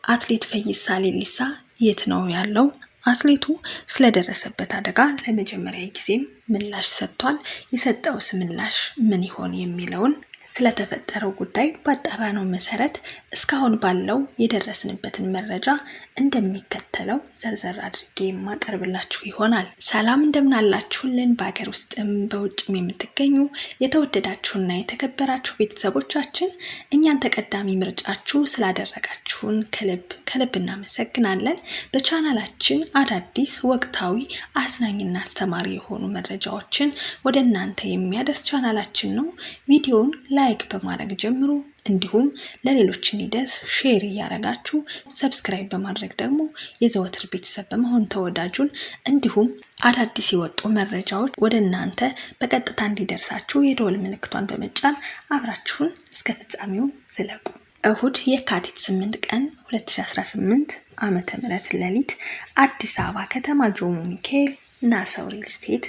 አትሌት ፈይሳ ሌሊሳ የት ነው ያለው? አትሌቱ ስለደረሰበት አደጋ ለመጀመሪያ ጊዜም ምላሽ ሰጥቷል። የሰጠውስ ምላሽ ምን ይሆን የሚለውን ስለተፈጠረው ጉዳይ ባጣራነው መሰረት እስካሁን ባለው የደረስንበትን መረጃ እንደሚከተለው ዘርዘር አድርጌ የማቀርብላችሁ ይሆናል። ሰላም እንደምናላችሁልን በአገር ውስጥም በውጭም የምትገኙ የተወደዳችሁና የተከበራችሁ ቤተሰቦቻችን እኛን ተቀዳሚ ምርጫችሁ ስላደረጋችሁን ከልብ እናመሰግናለን። በቻናላችን አዳዲስ ወቅታዊ አዝናኝና አስተማሪ የሆኑ መረጃዎችን ወደ እናንተ የሚያደርስ ቻናላችን ነው። ቪዲዮውን ላይክ በማድረግ ጀምሩ። እንዲሁም ለሌሎች እንዲደርስ ሼር እያደረጋችሁ ሰብስክራይብ በማድረግ ደግሞ የዘወትር ቤተሰብ በመሆን ተወዳጁን። እንዲሁም አዳዲስ የወጡ መረጃዎች ወደ እናንተ በቀጥታ እንዲደርሳችሁ የደወል ምልክቷን በመጫን አብራችሁን እስከ ፍጻሜው ዝለቁ። እሁድ የካቲት 8 ቀን 2018 ዓመተ ምህረት ሌሊት አዲስ አበባ ከተማ ጆሞ ሚካኤል ናሰው ሪል ስቴት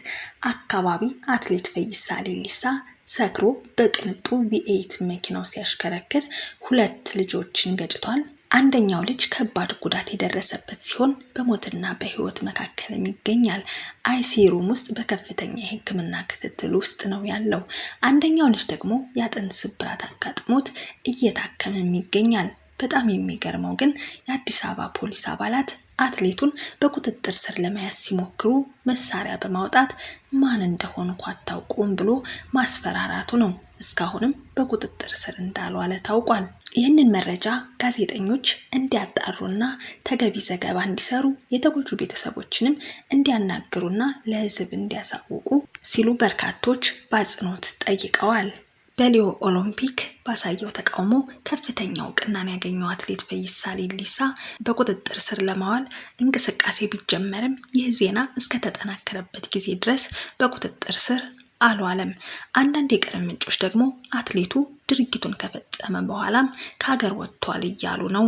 አካባቢ አትሌት ፈይሳ ሌሊሳ ሰክሮ በቅንጡ ቪኤት መኪናው ሲያሽከረክር ሁለት ልጆችን ገጭቷል። አንደኛው ልጅ ከባድ ጉዳት የደረሰበት ሲሆን በሞትና በህይወት መካከል ይገኛል። አይሲዩ ሩም ውስጥ በከፍተኛ የሕክምና ክትትል ውስጥ ነው ያለው። አንደኛው ልጅ ደግሞ የአጥንት ስብራት አጋጥሞት እየታከመ ይገኛል። በጣም የሚገርመው ግን የአዲስ አበባ ፖሊስ አባላት አትሌቱን በቁጥጥር ስር ለመያዝ ሲሞክሩ መሳሪያ በማውጣት ማን እንደሆነ አታውቁም ብሎ ማስፈራራቱ ነው። እስካሁንም በቁጥጥር ስር እንዳልዋለ ታውቋል። ይህንን መረጃ ጋዜጠኞች እንዲያጣሩና ተገቢ ዘገባ እንዲሰሩ የተጎጁ ቤተሰቦችንም እንዲያናግሩና ለህዝብ እንዲያሳውቁ ሲሉ በርካቶች በአጽንኦት ጠይቀዋል። በሊዮ ኦሎምፒክ ባሳየው ተቃውሞ ከፍተኛ እውቅናን ያገኘው አትሌት ፈይሳ ሌሊሳ በቁጥጥር ስር ለማዋል እንቅስቃሴ ቢጀመርም ይህ ዜና እስከተጠናከረበት ጊዜ ድረስ በቁጥጥር ስር አልዋለም። አንዳንድ የቅርብ ምንጮች ደግሞ አትሌቱ ድርጊቱን ከፈጸመ በኋላም ከሀገር ወጥቷል እያሉ ነው።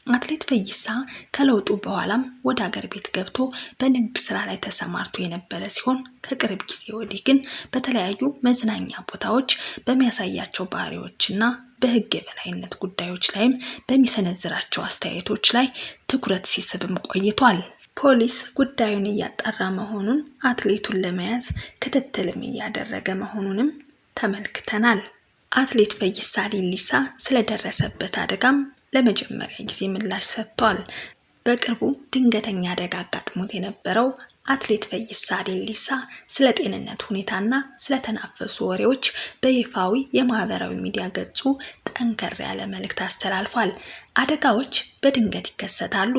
አትሌት ፈይሳ ከለውጡ በኋላም ወደ ሀገር ቤት ገብቶ በንግድ ስራ ላይ ተሰማርቶ የነበረ ሲሆን ከቅርብ ጊዜ ወዲህ ግን በተለያዩ መዝናኛ ቦታዎች በሚያሳያቸው ባህሪዎችና በህግ የበላይነት ጉዳዮች ላይም በሚሰነዝራቸው አስተያየቶች ላይ ትኩረት ሲስብም ቆይቷል። ፖሊስ ጉዳዩን እያጣራ መሆኑን፣ አትሌቱን ለመያዝ ክትትልም እያደረገ መሆኑንም ተመልክተናል። አትሌት ፈይሳ ሌሊሳ ስለደረሰበት አደጋም ለመጀመሪያ ጊዜ ምላሽ ሰጥቷል። በቅርቡ ድንገተኛ አደጋ አጋጥሞት የነበረው አትሌት ፈይሳ ሌሊሳ ስለ ጤንነት ሁኔታና ስለተናፈሱ ወሬዎች በይፋዊ የማህበራዊ ሚዲያ ገጹ ጠንከር ያለ መልእክት አስተላልፏል። አደጋዎች በድንገት ይከሰታሉ።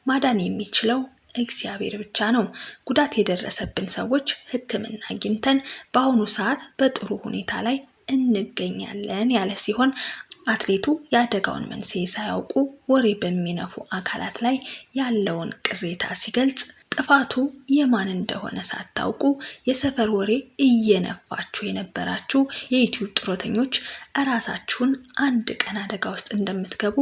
ማዳን የሚችለው እግዚአብሔር ብቻ ነው። ጉዳት የደረሰብን ሰዎች ሕክምና አግኝተን በአሁኑ ሰዓት በጥሩ ሁኔታ ላይ እንገኛለን ያለ ሲሆን አትሌቱ የአደጋውን መንስኤ ሳያውቁ ወሬ በሚነፉ አካላት ላይ ያለውን ቅሬታ ሲገልጽ ጥፋቱ የማን እንደሆነ ሳታውቁ የሰፈር ወሬ እየነፋችሁ የነበራችሁ የዩቲዩብ ጥሮተኞች እራሳችሁን አንድ ቀን አደጋ ውስጥ እንደምትገቡ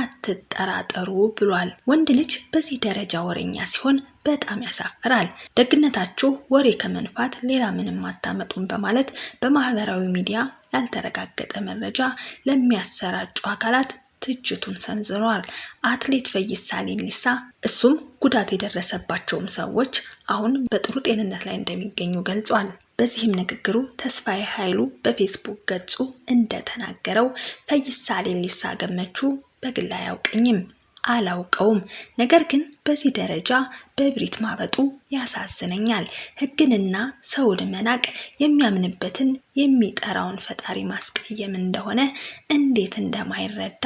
አትጠራጠሩ ብሏል። ወንድ ልጅ በዚህ ደረጃ ወሬኛ ሲሆን በጣም ያሳፍራል። ደግነታችሁ ወሬ ከመንፋት ሌላ ምንም አታመጡም በማለት በማህበራዊ ሚዲያ ያልተረጋገጠ መረጃ ለሚያሰራጩ አካላት ትችቱን ሰንዝሯል። አትሌት ፈይሳ ሌሊሳ እሱም ጉዳት የደረሰባቸውም ሰዎች አሁን በጥሩ ጤንነት ላይ እንደሚገኙ ገልጿል። በዚህም ንግግሩ ተስፋዬ ኃይሉ በፌስቡክ ገጹ እንደተናገረው ፈይሳ ሌሊሳ ገመቹ በግል አያውቀኝም፣ አላውቀውም። ነገር ግን በዚህ ደረጃ በብሪት ማበጡ ያሳዝነኛል። ሕግንና ሰውን መናቅ የሚያምንበትን የሚጠራውን ፈጣሪ ማስቀየም እንደሆነ እንዴት እንደማይረዳ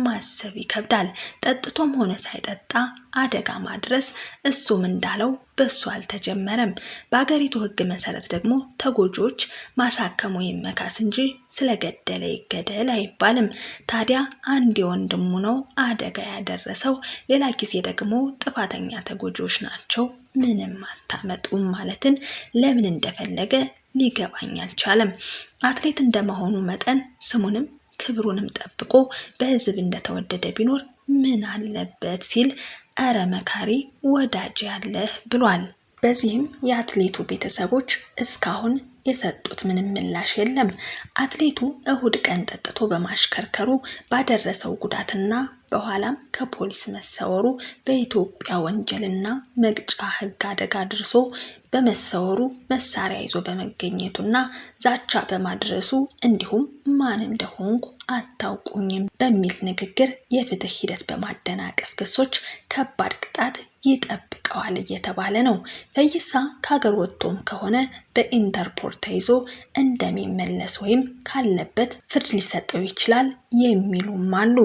ማሰብ ይከብዳል። ጠጥቶም ሆነ ሳይጠጣ አደጋ ማድረስ እሱም እንዳለው በሱ አልተጀመረም። በአገሪቱ ሕግ መሰረት ደግሞ ተጎጆች ማሳከሙ ይመካስ እንጂ ስለገደለ ይገደል አይባልም። ታዲያ አንድ የወንድሙ ነው አደጋ ያደረሰው፣ ሌላ ጊዜ ደግሞ ጥፋተኛ ተጎጆች ናቸው ምንም አታመጡም ማለትን ለምን እንደፈለገ ሊገባኝ አልቻለም። አትሌት እንደመሆኑ መጠን ስሙንም ክብሩንም ጠብቆ በህዝብ እንደተወደደ ቢኖር ምን አለበት ሲል እረ መካሪ ወዳጅ ያለህ ብሏል። በዚህም የአትሌቱ ቤተሰቦች እስካሁን የሰጡት ምንም ምላሽ የለም። አትሌቱ እሁድ ቀን ጠጥቶ በማሽከርከሩ ባደረሰው ጉዳትና በኋላም ከፖሊስ መሰወሩ በኢትዮጵያ ወንጀልና መቅጫ ሕግ አደጋ ደርሶ በመሰወሩ መሳሪያ ይዞ በመገኘቱና ዛቻ በማድረሱ እንዲሁም ማን እንደሆንኩ አታውቁኝም በሚል ንግግር የፍትህ ሂደት በማደናቀፍ ክሶች ከባድ ቅጣት ይጠብቀዋል እየተባለ ነው። ፈይሳ ከሀገር ወጥቶም ከሆነ በኢንተርፖል ተይዞ እንደሚመለስ ወይም ካለበት ፍርድ ሊሰጠው ይችላል የሚሉም አሉ።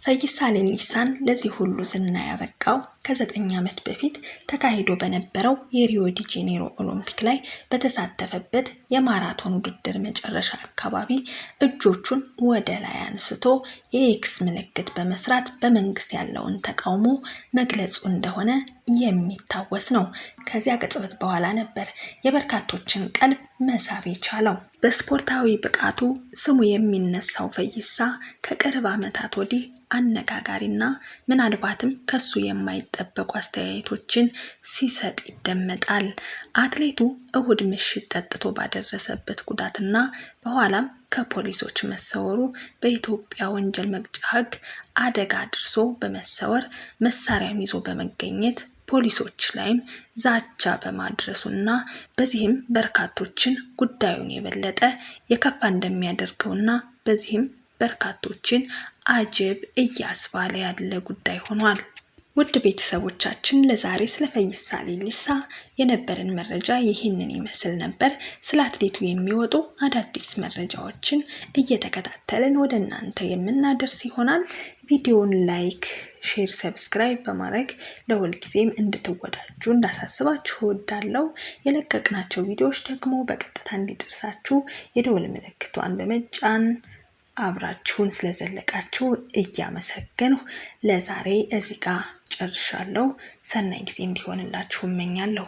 ፈይሳ ሌሊሳን ለዚህ ሁሉ ዝና ያበቃው ከ9 ዓመት በፊት ተካሂዶ በነበረው የሪዮ ዲ ጄኔሮ ኦሎምፒክ ላይ በተሳተፈበት የማራቶን ውድድር መጨረሻ አካባቢ እጆቹን ወደ ላይ አንስቶ የኤክስ ምልክት በመስራት በመንግስት ያለውን ተቃውሞ መግለጹ እንደሆነ የሚታወስ ነው። ከዚያ ቅጽበት በኋላ ነበር የበርካቶችን ቀልብ መሳብ የቻለው። በስፖርታዊ ብቃቱ ስሙ የሚነሳው ፈይሳ ከቅርብ ዓመታት ወዲህ አነጋጋሪና ምናልባትም ከሱ የማይጠበቁ አስተያየቶችን ሲሰጥ ይደመጣል። አትሌቱ እሁድ ምሽት ጠጥቶ ባደረሰበት ጉዳትና በኋላም ከፖሊሶች መሰወሩ በኢትዮጵያ ወንጀል መቅጫ ሕግ አደጋ ደርሶ በመሰወር መሳሪያም ይዞ በመገኘት ፖሊሶች ላይም ዛቻ በማድረሱና በዚህም በርካቶችን ጉዳዩን የበለጠ የከፋ እንደሚያደርገውና በዚህም በርካቶችን አጀብ እያስባለ ያለ ጉዳይ ሆኗል። ውድ ቤተሰቦቻችን ለዛሬ ስለ ፈይሳ ሌሊሳ የነበረን መረጃ ይህንን ይመስል ነበር። ስለ አትሌቱ የሚወጡ አዳዲስ መረጃዎችን እየተከታተልን ወደ እናንተ የምናደርስ ይሆናል። ቪዲዮውን ላይክ፣ ሼር፣ ሰብስክራይብ በማድረግ ለሁልጊዜም እንድትወዳጁ እንዳሳስባችሁ እወዳለሁ። የለቀቅናቸው ቪዲዮዎች ደግሞ በቀጥታ እንዲደርሳችሁ የደወል ምልክቷን በመጫን አብራችሁን ስለዘለቃችሁ እያመሰገንሁ ለዛሬ እዚህ ጋር ጨርሻለሁ። ሰናይ ጊዜ እንዲሆንላችሁ እመኛለሁ።